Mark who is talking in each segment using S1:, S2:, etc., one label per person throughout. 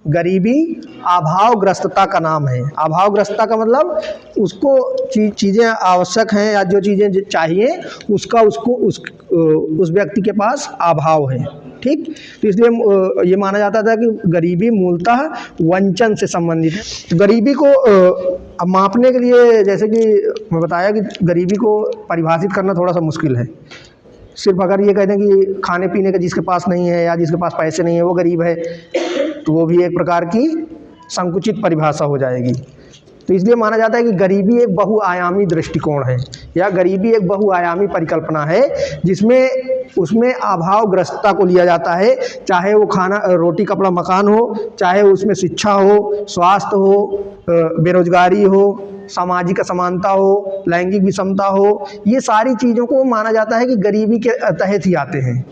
S1: गरीबी अभावग्रस्तता का नाम है। अभावग्रस्तता का मतलब उसको चीज़ें आवश्यक हैं या जो चीज़ें चाहिए उसका उसको उस व्यक्ति के पास अभाव है। ठीक, तो इसलिए ये माना जाता था कि गरीबी मूलतः वंचन से संबंधित है। तो गरीबी को अब मापने के लिए, जैसे कि मैं बताया कि गरीबी को परिभाषित करना थोड़ा सा मुश्किल है। सिर्फ अगर ये कह दें कि खाने पीने का जिसके पास नहीं है या जिसके पास पैसे नहीं है वो गरीब है, तो वो भी एक प्रकार की संकुचित परिभाषा हो जाएगी। तो इसलिए माना जाता है कि गरीबी एक बहुआयामी दृष्टिकोण है या गरीबी एक बहुआयामी परिकल्पना है, जिसमें उसमें अभावग्रस्तता को लिया जाता है, चाहे वो खाना रोटी कपड़ा मकान हो, चाहे उसमें शिक्षा हो, स्वास्थ्य हो, बेरोजगारी हो, सामाजिक असमानता हो, लैंगिक विषमता हो, ये सारी चीज़ों को माना जाता है कि गरीबी के तहत ही आते हैं।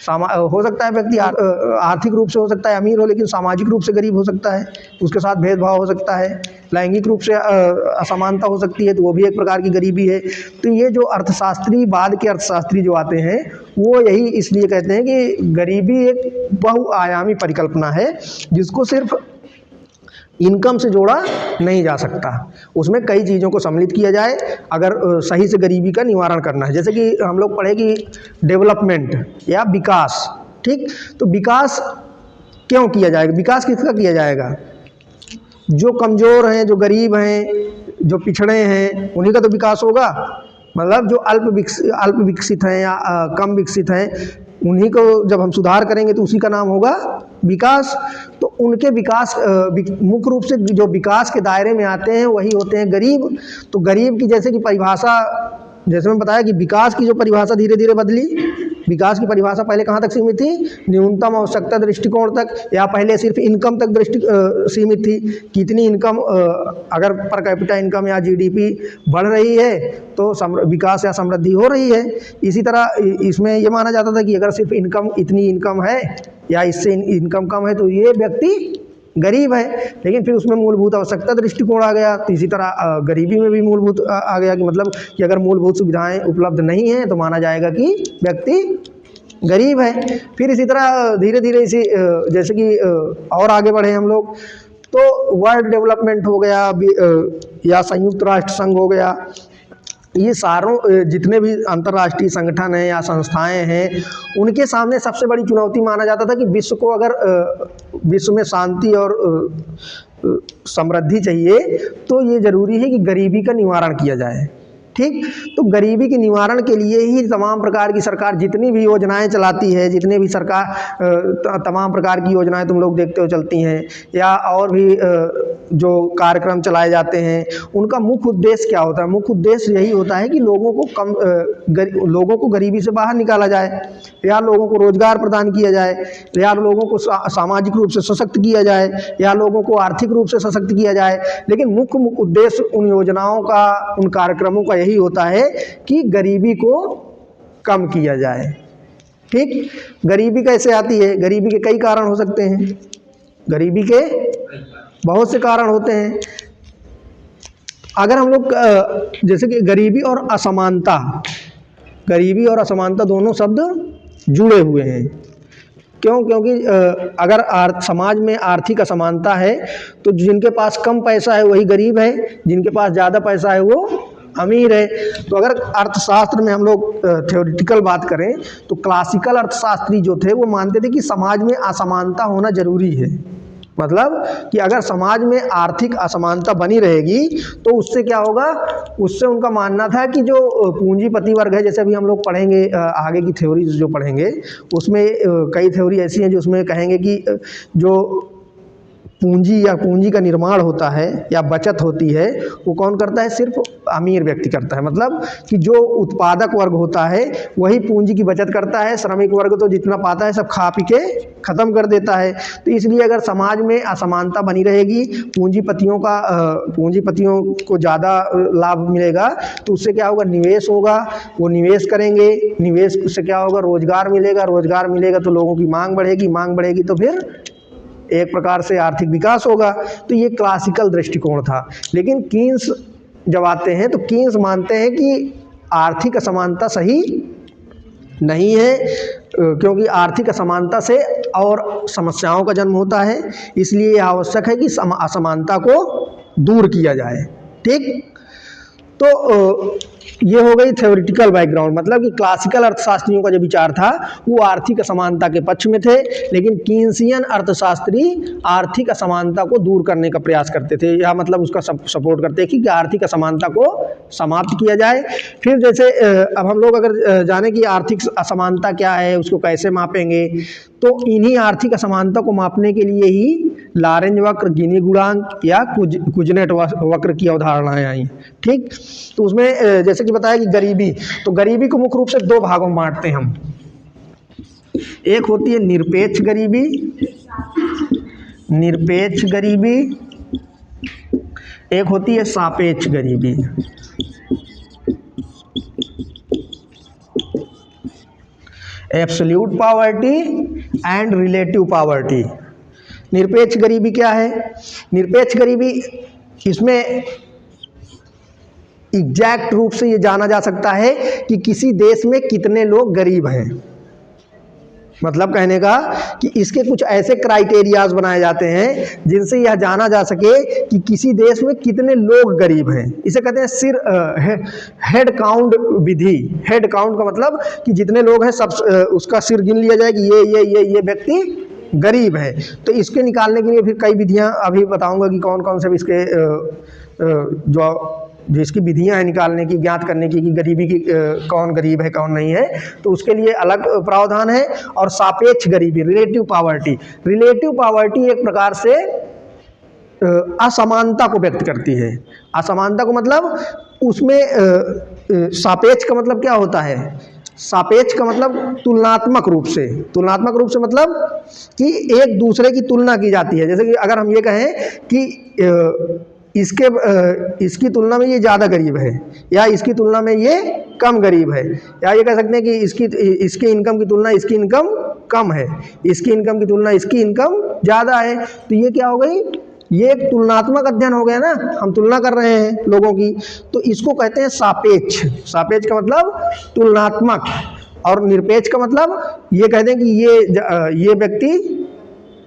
S1: हो सकता है व्यक्ति आर्थिक रूप से हो सकता है अमीर हो, लेकिन सामाजिक रूप से गरीब हो सकता है, उसके साथ भेदभाव हो सकता है, लैंगिक रूप से असमानता हो सकती है, तो वो भी एक प्रकार की गरीबी है। तो ये जो अर्थशास्त्री, बाद के अर्थशास्त्री जो आते हैं, वो यही इसलिए कहते हैं कि गरीबी एक बहुआयामी परिकल्पना है जिसको सिर्फ इनकम से जोड़ा नहीं जा सकता, उसमें कई चीज़ों को सम्मिलित किया जाए अगर सही से गरीबी का निवारण करना है। जैसे कि हम लोग पढ़े कि डेवलपमेंट या विकास, ठीक, तो विकास क्यों किया जाएगा, विकास किसका किया जाएगा? जो कमज़ोर हैं, जो गरीब हैं, जो पिछड़े हैं, उन्हीं का तो विकास होगा। मतलब जो अल्प विकसित हैं या कम विकसित हैं, उन्हीं को जब हम सुधार करेंगे तो उसी का नाम होगा विकास। तो उनके विकास मुख्य रूप से जो विकास के दायरे में आते हैं वही होते हैं गरीब। तो गरीब की जैसे कि परिभाषा, जैसे मैं बताया कि विकास की जो परिभाषा धीरे धीरे बदली, विकास की परिभाषा पहले कहाँ तक सीमित थी? न्यूनतम आवश्यकता दृष्टिकोण तक, या पहले सिर्फ इनकम तक सीमित थी। कितनी इनकम, अगर पर कैपिटा इनकम या जीडीपी बढ़ रही है तो विकास या समृद्धि हो रही है। इसी तरह इसमें यह माना जाता था कि अगर सिर्फ इनकम, इतनी इनकम है या इससे इनकम कम है तो ये व्यक्ति गरीब है। लेकिन फिर उसमें मूलभूत आवश्यकता दृष्टिकोण आ गया, तो इसी तरह गरीबी में भी मूलभूत आ गया कि मतलब कि अगर मूलभूत सुविधाएं उपलब्ध नहीं हैं तो माना जाएगा कि व्यक्ति गरीब है। फिर इसी तरह धीरे धीरे इसी जैसे कि और आगे बढ़े हम लोग, तो वर्ल्ड डेवलपमेंट हो गया या संयुक्त राष्ट्र संघ हो गया, ये सारों जितने भी अंतर्राष्ट्रीय संगठन हैं या संस्थाएं हैं, उनके सामने सबसे बड़ी चुनौती माना जाता था कि विश्व को अगर विश्व में शांति और समृद्धि चाहिए तो ये ज़रूरी है कि गरीबी का निवारण किया जाए। ठीक, तो गरीबी के निवारण के लिए ही तमाम प्रकार की सरकार जितनी भी योजनाएं चलाती है, जितने भी सरकार तमाम प्रकार की योजनाएं तुम लोग देखते हो चलती हैं, या और भी जो कार्यक्रम चलाए जाते हैं, उनका मुख्य उद्देश्य क्या होता है? मुख्य उद्देश्य यही होता है कि लोगों को गरीबी से बाहर निकाला जाए, या लोगों को रोजगार प्रदान किया जाए, या लोगों को सामाजिक रूप से सशक्त किया जाए, या लोगों को आर्थिक रूप से सशक्त किया जाए। लेकिन मुख्य उद्देश्य उन योजनाओं का, उन कार्यक्रमों का यही होता है कि गरीबी को कम किया जाए। ठीक, गरीबी कैसे आती है? गरीबी के कई कारण हो सकते हैं, गरीबी के बहुत से कारण होते हैं। अगर हम लोग जैसे कि गरीबी और असमानता, गरीबी और असमानता दोनों शब्द जुड़े हुए हैं। क्यों? क्योंकि अगर समाज में आर्थिक असमानता है तो जिनके पास कम पैसा है वही गरीब है, जिनके पास ज़्यादा पैसा है वो अमीर है। तो अगर अर्थशास्त्र में हम लोग थ्योरेटिकल बात करें तो क्लासिकल अर्थशास्त्री जो थे वो मानते थे कि समाज में असमानता होना जरूरी है। मतलब कि अगर समाज में आर्थिक असमानता बनी रहेगी तो उससे क्या होगा? उससे उनका मानना था कि जो पूंजीपति वर्ग है, जैसे अभी हम लोग पढ़ेंगे आगे की थ्योरीज जो पढ़ेंगे उसमें कई थ्योरी ऐसी हैं जो उसमें कहेंगे कि जो पूंजी या पूंजी का निर्माण होता है या बचत होती है वो कौन करता है? सिर्फ अमीर व्यक्ति करता है। मतलब कि जो उत्पादक वर्ग होता है वही पूंजी की बचत करता है, श्रमिक वर्ग तो जितना पाता है सब खा पी के ख़त्म कर देता है। तो इसलिए अगर समाज में असमानता बनी रहेगी, पूंजीपतियों को ज़्यादा लाभ मिलेगा तो उससे क्या होगा? निवेश होगा, वो निवेश करेंगे, निवेश से क्या होगा? रोजगार मिलेगा, रोजगार मिलेगा तो लोगों की मांग बढ़ेगी, मांग बढ़ेगी तो फिर एक प्रकार से आर्थिक विकास होगा। तो ये क्लासिकल दृष्टिकोण था। लेकिन कीन्स जब आते हैं तो कीन्स मानते हैं कि आर्थिक असमानता सही नहीं है, क्योंकि आर्थिक असमानता से और समस्याओं का जन्म होता है। इसलिए यह आवश्यक है कि असमानता को दूर किया जाए। ठीक, तो ये हो गई थ्योरेटिकल बैकग्राउंड, मतलब कि क्लासिकल अर्थशास्त्रियों का जो विचार था वो आर्थिक असमानता के पक्ष में थे, लेकिन कीन्सियन अर्थशास्त्री आर्थिक असमानता को दूर करने का प्रयास करते थे, या मतलब उसका सपोर्ट करते थे कि आर्थिक असमानता को समाप्त किया जाए। फिर जैसे अब हम लोग अगर जाने कि आर्थिक असमानता क्या है, उसको कैसे मापेंगे, तो इन्हीं आर्थिक असमानता को मापने के लिए ही लॉरेंज वक्र, गिनी गुणांक या कुजनेट वक्र की अवधारणाएं आई। ठीक, तो उसमें जैसे कि बताया कि गरीबी, तो गरीबी को मुख्य रूप से दो भागों में बांटते हैं हम। एक होती है निरपेक्ष गरीबी, निरपेक्ष गरीबी, एक होती है सापेक्ष गरीबी। Absolute poverty and relative poverty. निरपेक्ष गरीबी क्या है? निरपेक्ष गरीबी, इसमें एग्जैक्ट रूप से ये जाना जा सकता है कि किसी देश में कितने लोग गरीब हैं। मतलब कहने का कि इसके कुछ ऐसे क्राइटेरियाज बनाए जाते हैं जिनसे यह जाना जा सके कि किसी देश में कितने लोग गरीब हैं। इसे कहते हैं सिर हेड काउंट विधि। हेड काउंट का मतलब कि जितने लोग हैं सब उसका सिर गिन लिया जाए कि ये व्यक्ति गरीब है। तो इसके निकालने के लिए फिर कई विधियां अभी बताऊंगा कि कौन कौन से इसके जो इसकी विधियां हैं निकालने की, ज्ञात करने की कि गरीबी की कौन गरीब है कौन नहीं है, तो उसके लिए अलग प्रावधान है। और सापेक्ष गरीबी, रिलेटिव पॉवर्टी, रिलेटिव पॉवर्टी एक प्रकार से असमानता को व्यक्त करती है। असमानता को मतलब उसमें सापेक्ष का मतलब क्या होता है? सापेक्ष का मतलब तुलनात्मक रूप से, तुलनात्मक रूप से मतलब कि एक दूसरे की तुलना की जाती है। जैसे कि अगर हम ये कहें कि इसकी तुलना में ये ज़्यादा गरीब है, या इसकी तुलना में ये कम गरीब है, या ये कह सकते हैं कि इसकी इनकम की तुलना इसकी इनकम कम है, इसकी इनकम की तुलना इसकी इनकम ज़्यादा है, तो ये क्या हो गई? ये एक तुलनात्मक अध्ययन हो गया ना, हम तुलना कर रहे हैं लोगों की, तो इसको कहते हैं सापेक्ष। सापेक्ष का मतलब तुलनात्मक, और निरपेक्ष का मतलब ये कहते हैं कि ये व्यक्ति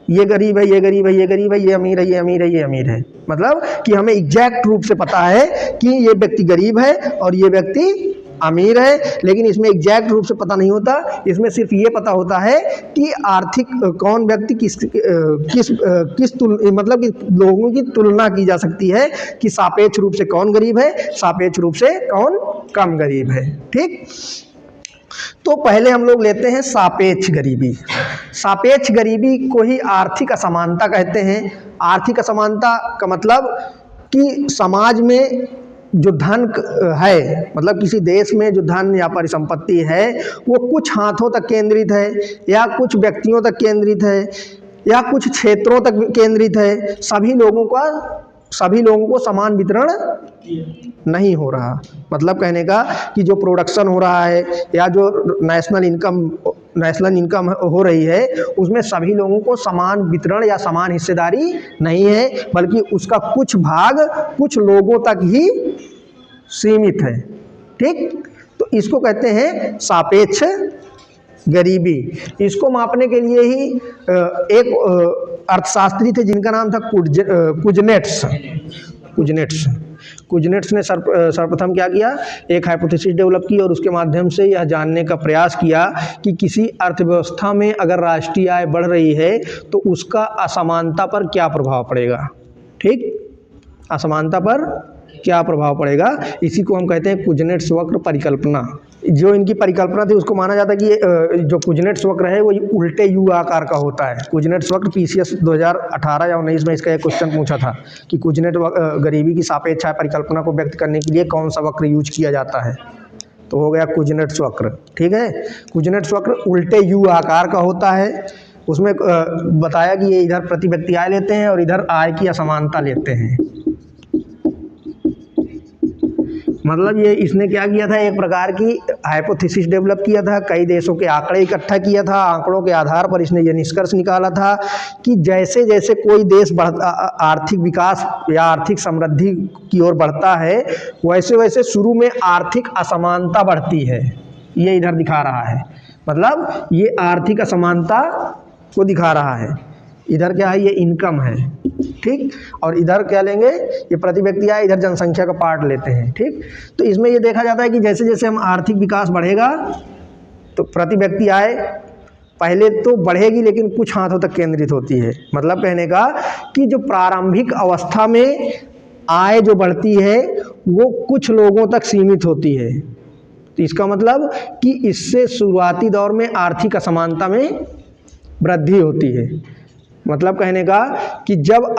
S1: ये गरीब है, ये गरीब है, ये गरीब है, ये अमीर है, ये अमीर है, ये अमीर है। मतलब कि हमें एग्जैक्ट रूप से पता है कि ये व्यक्ति गरीब है और ये व्यक्ति अमीर है, लेकिन इसमें एग्जैक्ट रूप से पता नहीं होता। इसमें सिर्फ ये पता होता है कि आर्थिक कौन व्यक्ति मतलब कि लोगों की तुलना की जा सकती है कि सापेक्ष रूप से कौन गरीब है, सापेक्ष रूप से कौन कम गरीब है। ठीक, तो पहले हम लोग लेते हैं सापेक्ष गरीबी। सापेक्ष गरीबी को ही आर्थिक असमानता कहते हैं। आर्थिक असमानता का मतलब कि समाज में जो धन है, मतलब किसी देश में जो धन या परिसंपत्ति है वो कुछ हाथों तक केंद्रित है, या कुछ व्यक्तियों तक केंद्रित है, या कुछ क्षेत्रों तक केंद्रित है। सभी लोगों को समान वितरण नहीं हो रहा। मतलब कहने का कि जो प्रोडक्शन हो रहा है या जो नेशनल इनकम हो रही है, उसमें सभी लोगों को समान वितरण या समान हिस्सेदारी नहीं है, बल्कि उसका कुछ भाग कुछ लोगों तक ही सीमित है। ठीक, तो इसको कहते हैं सापेक्ष गरीबी। इसको मापने के लिए ही एक अर्थशास्त्री थे जिनका नाम था कुजनेट्स ने सर्वप्रथम क्या किया? एक हाइपोथेसिस डेवलप की और उसके माध्यम से यह जानने का प्रयास किया कि किसी अर्थव्यवस्था में अगर राष्ट्रीय आय बढ़ रही है तो उसका असमानता पर क्या प्रभाव पड़ेगा। ठीक, असमानता पर क्या प्रभाव पड़ेगा, इसी को हम कहते हैं कुजनेट्स वक्र परिकल्पना। जो इनकी परिकल्पना थी उसको माना जाता है कि जो कुजनेट्स वक्र है वो उल्टे यू आकार का होता है। कुजनेट्स वक्र PCS 2018 या 19 में इसका एक क्वेश्चन पूछा था कि कुजनेट गरीबी की सापेक्ष आय परिकल्पना को व्यक्त करने के लिए कौन सा वक्र यूज किया जाता है, तो हो गया कुजनेट्स वक्र। ठीक है, कुजनेट्स वक्र उल्टे यू आकार का होता है। उसमें बताया कि ये इधर प्रति व्यक्ति आय लेते हैं और इधर आय की असमानता लेते हैं। मतलब ये इसने क्या किया था, एक प्रकार की हाइपोथेसिस डेवलप किया था, कई देशों के आंकड़े इकट्ठा किया था। आंकड़ों के आधार पर इसने ये निष्कर्ष निकाला था कि जैसे जैसे कोई देश आर्थिक विकास या आर्थिक समृद्धि की ओर बढ़ता है, वैसे वैसे शुरू में आर्थिक असमानता बढ़ती है। ये इधर दिखा रहा है, मतलब ये आर्थिक असमानता को दिखा रहा है। इधर क्या है, ये इनकम है, ठीक। और इधर क्या लेंगे, ये प्रति व्यक्ति आय, इधर जनसंख्या का पार्ट लेते हैं, ठीक। तो इसमें ये देखा जाता है कि जैसे जैसे हम आर्थिक विकास बढ़ेगा तो प्रति व्यक्ति आय पहले तो बढ़ेगी लेकिन कुछ हाथों तक केंद्रित होती है। मतलब कहने का कि जो प्रारंभिक अवस्था में आय जो बढ़ती है वो कुछ लोगों तक सीमित होती है। तो इसका मतलब कि इससे शुरुआती दौर में आर्थिक असमानता में वृद्धि होती है। मतलब कहने का कि जब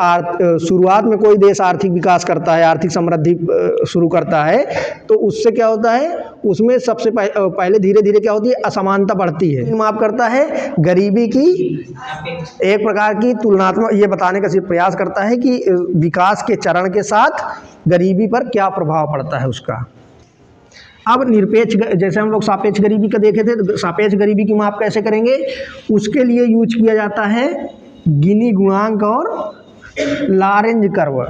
S1: शुरुआत में कोई देश आर्थिक विकास करता है, आर्थिक समृद्धि शुरू करता है, तो उससे क्या होता है, उसमें सबसे पहले धीरे धीरे क्या होती है, असमानता बढ़ती है। माफ करता है गरीबी की एक प्रकार की तुलनात्मक, ये बताने का सिर्फ प्रयास करता है कि विकास के चरण के साथ गरीबी पर क्या प्रभाव पड़ता है उसका। अब निरपेक्ष, जैसे हम लोग सापेक्ष गरीबी का देखे थे, तो सापेक्ष गरीबी की माप कैसे करेंगे, उसके लिए यूज किया जाता है गिनी गुणांक और लारेंज कर्व।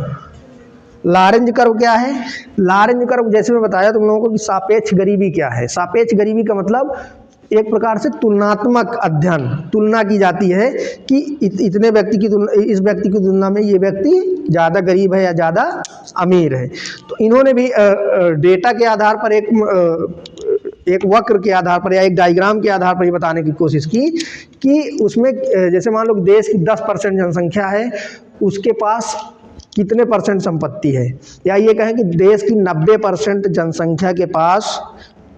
S1: लारेंज कर्व क्या है, लारेंज कर्व जैसे मैं बताया तुम लोगों को कि सापेक्ष गरीबी क्या है। सापेक्ष गरीबी का मतलब एक प्रकार से तुलनात्मक अध्ययन, तुलना की जाती है कि इतने व्यक्ति की तुलना, इस व्यक्ति की तुलना में ये व्यक्ति ज़्यादा गरीब है या ज़्यादा अमीर है। तो इन्होंने भी डेटा के आधार पर एक वक्र के आधार पर या एक डायग्राम के आधार पर ये बताने की कोशिश की कि उसमें जैसे मान लो देश की 10% जनसंख्या है, उसके पास कितने परसेंट संपत्ति है, या ये कहें कि देश की 90% जनसंख्या के पास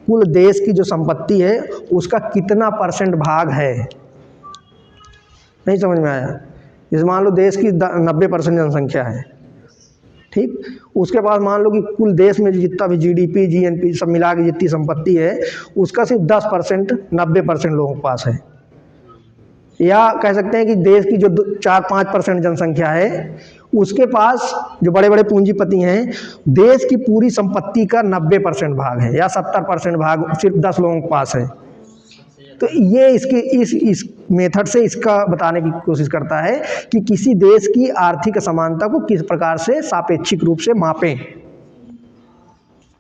S1: कुल देश की जो संपत्ति है उसका कितना परसेंट भाग है। नहीं समझ में आया। जैसे मान लो देश की 90% जनसंख्या है, ठीक, उसके पास मान लो कि कुल देश में जितना भी जीडीपी जीएनपी सब मिला के जितनी संपत्ति है उसका सिर्फ 10% 90% लोगों के पास है। या कह सकते हैं कि देश की जो 4-5% जनसंख्या है उसके पास जो बड़े बड़े पूंजीपति हैं, देश की पूरी संपत्ति का 90% भाग है या 70% भाग सिर्फ 10 लोगों के पास है। तो ये इसके इस मेथड से इसका बताने की कोशिश करता है कि किसी देश की आर्थिक असमानता को किस प्रकार से सापेक्षिक रूप से मापें।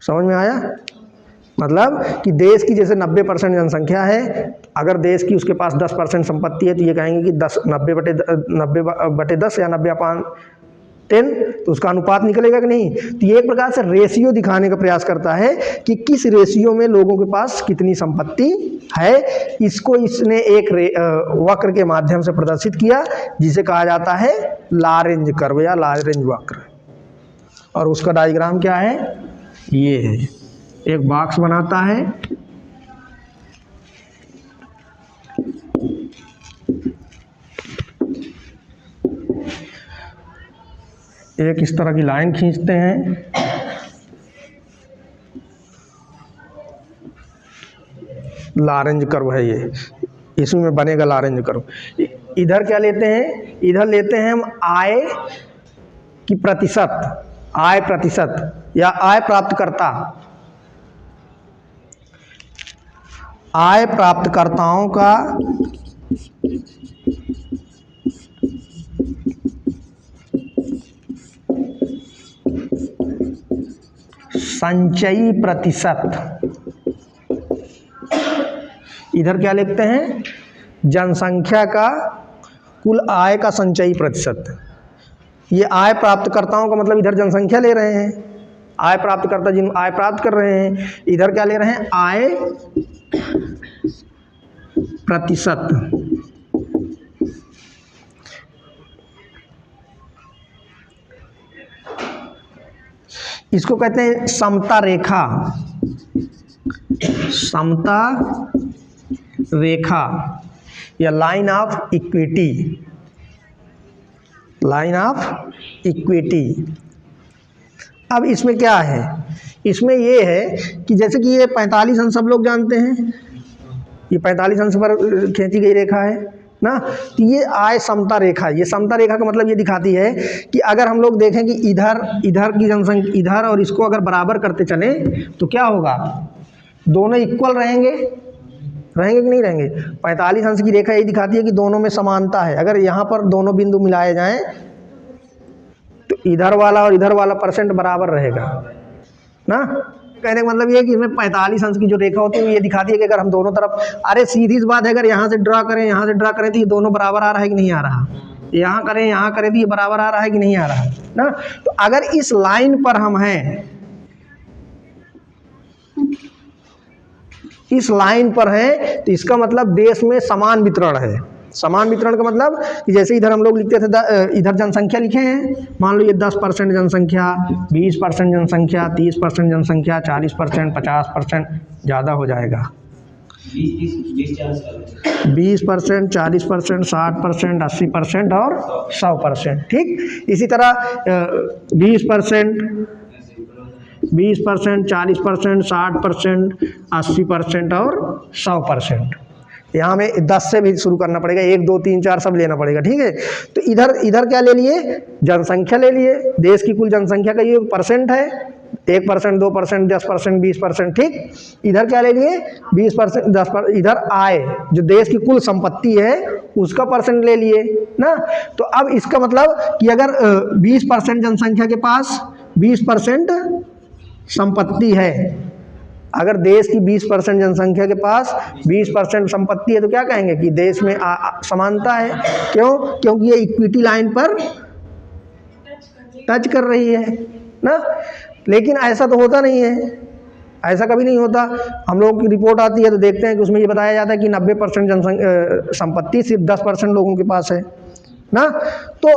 S1: समझ में आया। मतलब कि देश की जैसे 90% जनसंख्या है, अगर देश की उसके पास 10% संपत्ति है तो ये कहेंगे कि 90/10 या 90/10, तो उसका अनुपात निकलेगा कि नहीं। तो ये एक प्रकार से रेशियो दिखाने का प्रयास करता है कि किस रेशियो में लोगों के पास कितनी संपत्ति है। इसको इसने एक वक्र के माध्यम से प्रदर्शित किया जिसे कहा जाता है लारेंज कर्व या लारेंज वक्र। और उसका डायग्राम क्या है, ये है, एक बॉक्स बनाता है, एक इस तरह की लाइन खींचते हैं, लारेंज कर्व है ये, इसमें बनेगा लारेंज कर्व। इधर क्या लेते हैं, इधर लेते हैं हम आय की प्रतिशत, आय प्रतिशत या आय प्राप्तकर्ता, आय प्राप्तकर्ताओं का संचयी प्रतिशत। इधर क्या लिखते हैं, जनसंख्या का कुल आय का संचयी प्रतिशत। ये आय प्राप्तकर्ताओं का मतलब इधर जनसंख्या ले रहे हैं, आय प्राप्तकर्ता जिन आय प्राप्त कर रहे हैं, इधर क्या ले रहे हैं, आय प्रतिशत। इसको कहते हैं समता रेखा, समता रेखा या line of equity, line of equity. अब इसमें क्या है, इसमें ये है कि जैसे कि ये 45 अंश सब लोग जानते हैं, ये 45 अंश पर खींची गई रेखा है ना। तो ये आय समता रेखा, ये समता रेखा का मतलब ये दिखाती है कि अगर हम लोग देखें कि इधर की जनसंख्या इधर और इसको अगर बराबर करते चले तो क्या होगा, दोनों इक्वल रहेंगे कि नहीं रहेंगे। 45 अंश की रेखा ये दिखाती है कि दोनों में समानता है। अगर यहाँ पर दोनों बिंदु मिलाए जाएं तो इधर वाला और इधर वाला परसेंट बराबर रहेगा ना। कहने का मतलब ये है कि इसमें 45 अंश की जो रेखा होती है ये दिखाती है कि अगर हम दोनों तरफ, अरे सीधी सी बात है, अगर यहाँ से ड्रा करें यहाँ से ड्रा करें तो ये दोनों बराबर आ रहा है कि नहीं आ रहा, यहाँ करें तो ये बराबर आ रहा है कि नहीं आ रहा ना। तो अगर इस लाइन पर हम हैं, इस लाइन पर है, तो इसका मतलब देश में समान वितरण है। समान वितरण का मतलब कि जैसे इधर हम लोग लिखते थे, इधर जनसंख्या लिखे हैं, मान लो ये 10% जनसंख्या, 20% जनसंख्या, 30% जनसंख्या, 40%, 50%, ज़्यादा हो जाएगा, 20%, 40%, 60%, 80% और 100%। ठीक, इसी तरह 20%, 40%, 60%, 80% और 100%। यहाँ में 10 से भी शुरू करना पड़ेगा, 1, 2, 3, 4 सब लेना पड़ेगा। ठीक है, तो इधर क्या ले लिए, जनसंख्या ले लिए, देश की कुल जनसंख्या का ये परसेंट है, 1%, 2%, 10%, 20%। ठीक, इधर क्या ले लिए, 20%, 10%। इधर आय, जो देश की कुल संपत्ति है उसका परसेंट ले लिए ना। तो अब इसका मतलब कि अगर 20% जनसंख्या के पास 20% संपत्ति है, अगर देश की 20% जनसंख्या के पास 20% संपत्ति है, तो क्या कहेंगे कि देश में समानता है। क्यों? क्योंकि ये इक्विटी लाइन पर टच कर रही है ना। लेकिन ऐसा तो होता नहीं है, ऐसा कभी नहीं होता। हम लोगों की रिपोर्ट आती है तो देखते हैं कि उसमें ये बताया जाता है कि 90% जनसंख्या संपत्ति सिर्फ 10% लोगों के पास है ना। तो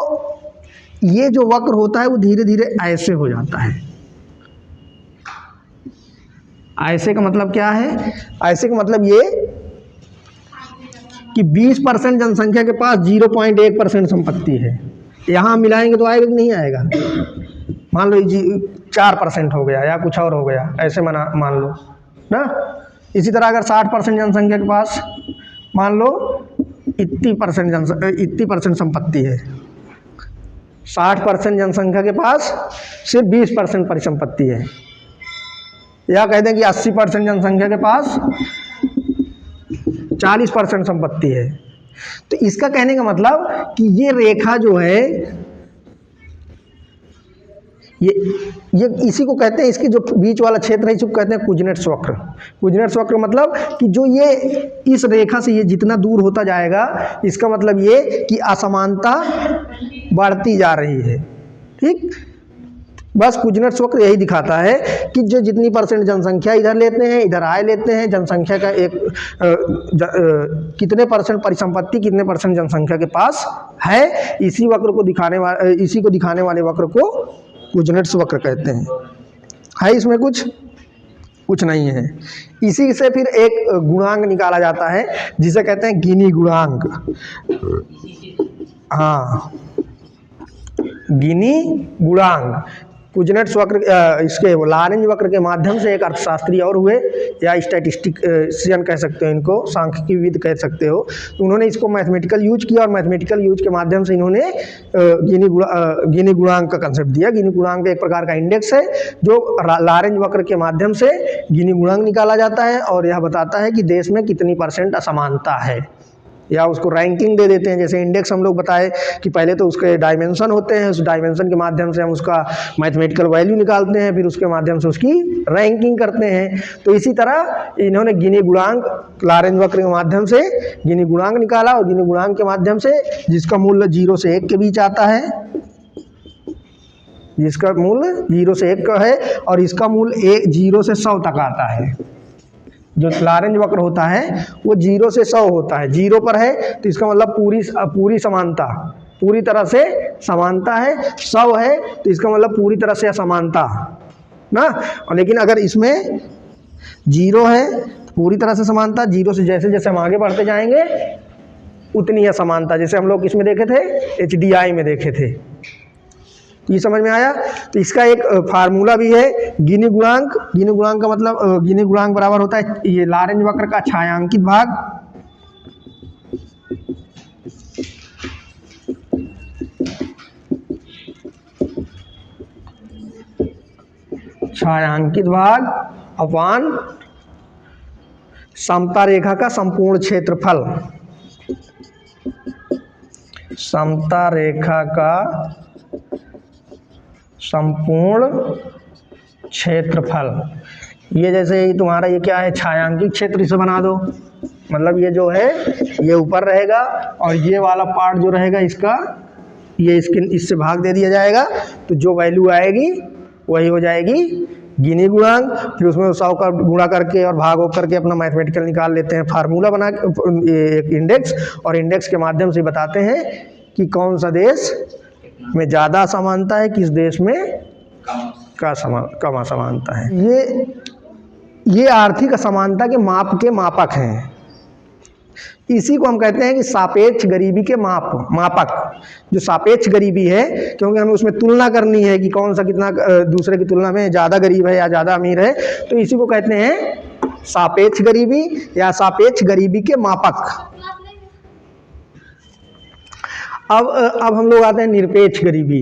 S1: ये जो वक्र होता है वो धीरे धीरे ऐसे हो जाता है। ऐसे का मतलब क्या है, ऐसे का मतलब ये कि 20% जनसंख्या के पास 0.1% संपत्ति है। यहाँ मिलाएंगे तो आएगा कि नहीं आएगा, मान लो 4% हो गया या कुछ और हो गया, ऐसे मान लो ना। इसी तरह अगर 60% जनसंख्या के पास मान लो 80% संपत्ति है, 60% जनसंख्या के पास सिर्फ 20% परिसंपत्ति है, या कह दें कि 80% जनसंख्या के पास 40% संपत्ति है। तो इसका कहने का मतलब कि ये रेखा जो है, ये इसी को कहते हैं, इसके जो बीच वाला क्षेत्र है इसको कहते हैं कुजनेट्स वक्र। कुजनेट्स वक्र मतलब कि जो ये इस रेखा से ये जितना दूर होता जाएगा, इसका मतलब ये कि असमानता बढ़ती जा रही है। ठीक, बस कुजनेट्स वक्र यही दिखाता है कि जो जितनी परसेंट जनसंख्या इधर लेते हैं, इधर आय लेते हैं, जनसंख्या का कितने परसेंट परिसंपत्ति कितने परसेंट जनसंख्या के पास है, इसी को दिखाने वाले वक्र को कुजनेट्स वक्र कहते हैं। है इसमें कुछ नहीं है। इसी से फिर एक गुणांक निकाला जाता है जिसे कहते हैं गिनी गुणांक। हाँ, गिनी गुणांक। कुजनेट्स वक्र, इसके लॉरेंज वक्र के माध्यम से एक अर्थशास्त्री और हुए, या स्टैटिस्टिशियन कह सकते हो, इनको सांख्यिकीविद कह सकते हो। तो उन्होंने इसको मैथमेटिकल यूज किया और मैथमेटिकल यूज के माध्यम से इन्होंने गिनी गुणांक का कंसेप्ट दिया। गिनी गुणांक एक प्रकार का इंडेक्स है जो लॉरेंज वक्र के माध्यम से गिनी गुणांक निकाला जाता है और यह बताता है कि देश में कितनी % असमानता है, या उसको रैंकिंग दे देते हैं। जैसे इंडेक्स हम लोग बताए कि पहले तो उसके डायमेंशन होते हैं, उस डायमेंशन के माध्यम से हम उसका मैथमेटिकल वैल्यू निकालते हैं, फिर उसके माध्यम से उसकी रैंकिंग करते हैं। तो इसी तरह इन्होंने गिनी गुणांक, लॉरेंज वक्र के माध्यम से गिनी गुणांक निकाला, और गिनी गुणांक के माध्यम से जिसका मूल्य 0 से 1 के बीच आता है, जिसका मूल्य 0 से 1 का है, और इसका मूल्य 0 से 100 तक आता है। जो लॉरेंज वक्र होता है वो 0 से 100 होता है। 0 पर है तो इसका मतलब पूरी समानता, पूरी तरह से समानता है। 100 है तो इसका मतलब पूरी तरह से असमानता ना। और लेकिन अगर इसमें 0 है तो पूरी तरह से समानता, 0 से जैसे जैसे हम आगे बढ़ते जाएंगे उतनी असमानता। जैसे हम लोग इसमें देखे थे, HDI में देखे थे। ये समझ में आया। तो इसका एक फार्मूला भी है गिनी गुणांक। गिनी गुणांक का मतलब, गिनी गुणांक बराबर होता है ये लॉरेंज वक्र का छायांकित भाग अपॉन समता रेखा का संपूर्ण क्षेत्रफल। समता रेखा का संपूर्ण क्षेत्रफल। ये जैसे तुम्हारा ये क्या है, छायांकित क्षेत्र, इसे बना दो, मतलब ये जो है ये ऊपर रहेगा और ये वाला पार्ट जो रहेगा इसका, ये इससे भाग दे दिया जाएगा, तो जो वैल्यू आएगी वही हो जाएगी गिनी गुणांक। फिर उसमें 100 का गुणा करके और भाग हो करके अपना मैथमेटिकल निकाल लेते हैं, फार्मूला बना एक इंडेक्स, और इंडेक्स के माध्यम से बताते हैं कि कौन सा देश में ज़्यादा असमानता है, किस देश में कम असमानता है। ये आर्थिक असमानता के मापक हैं। इसी को हम कहते हैं कि सापेक्ष गरीबी के मापक। जो सापेक्ष गरीबी है, क्योंकि हमें उसमें तुलना करनी है कि कौन सा कितना दूसरे की तुलना में ज़्यादा गरीब है या ज़्यादा अमीर है, तो इसी को कहते हैं सापेक्ष गरीबी या सापेक्ष गरीबी के मापक। अब हम लोग आते हैं निरपेक्ष गरीबी,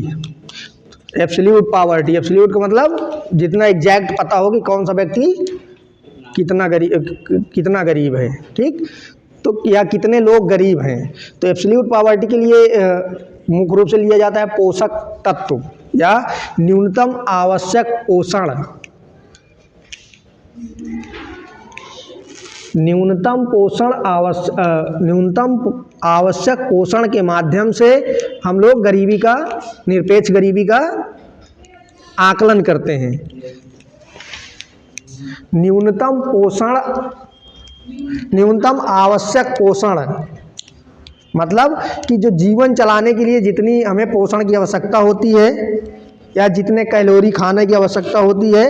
S1: एब्सोल्यूट पॉवर्टी। एब्सोल्यूट का मतलब जितना एग्जैक्ट पता हो कि कौन सा व्यक्ति कितना गरीब है, ठीक, तो या कितने लोग गरीब हैं। तो एब्सोल्यूट पॉवर्टी के लिए मुख्य रूप से लिया जाता है पोषक तत्व या न्यूनतम आवश्यक पोषण। न्यूनतम आवश्यक पोषण के माध्यम से हम लोग गरीबी का, निरपेक्ष गरीबी का आकलन करते हैं। न्यूनतम आवश्यक पोषण मतलब कि जो जीवन चलाने के लिए जितनी हमें पोषण की आवश्यकता होती है या जितने कैलोरी खाने की आवश्यकता होती है,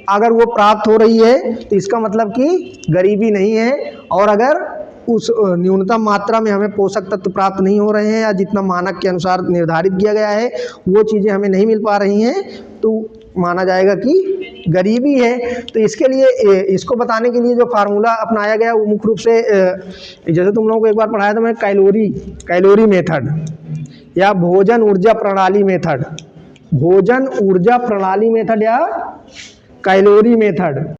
S1: अगर वो प्राप्त हो रही है तो इसका मतलब कि गरीबी नहीं है। और अगर उस न्यूनतम मात्रा में हमें पोषक तत्व प्राप्त नहीं हो रहे हैं या जितना मानक के अनुसार निर्धारित किया गया है वो चीज़ें हमें नहीं मिल पा रही हैं, तो माना जाएगा कि गरीबी है। तो इसके लिए, इसको बताने के लिए जो फार्मूला अपनाया गया वो मुख्य रूप से, जैसे तुम लोगों को एक बार पढ़ाया था मैं, कैलोरी मेथड या भोजन ऊर्जा प्रणाली मेथड या कैलोरी मेथड।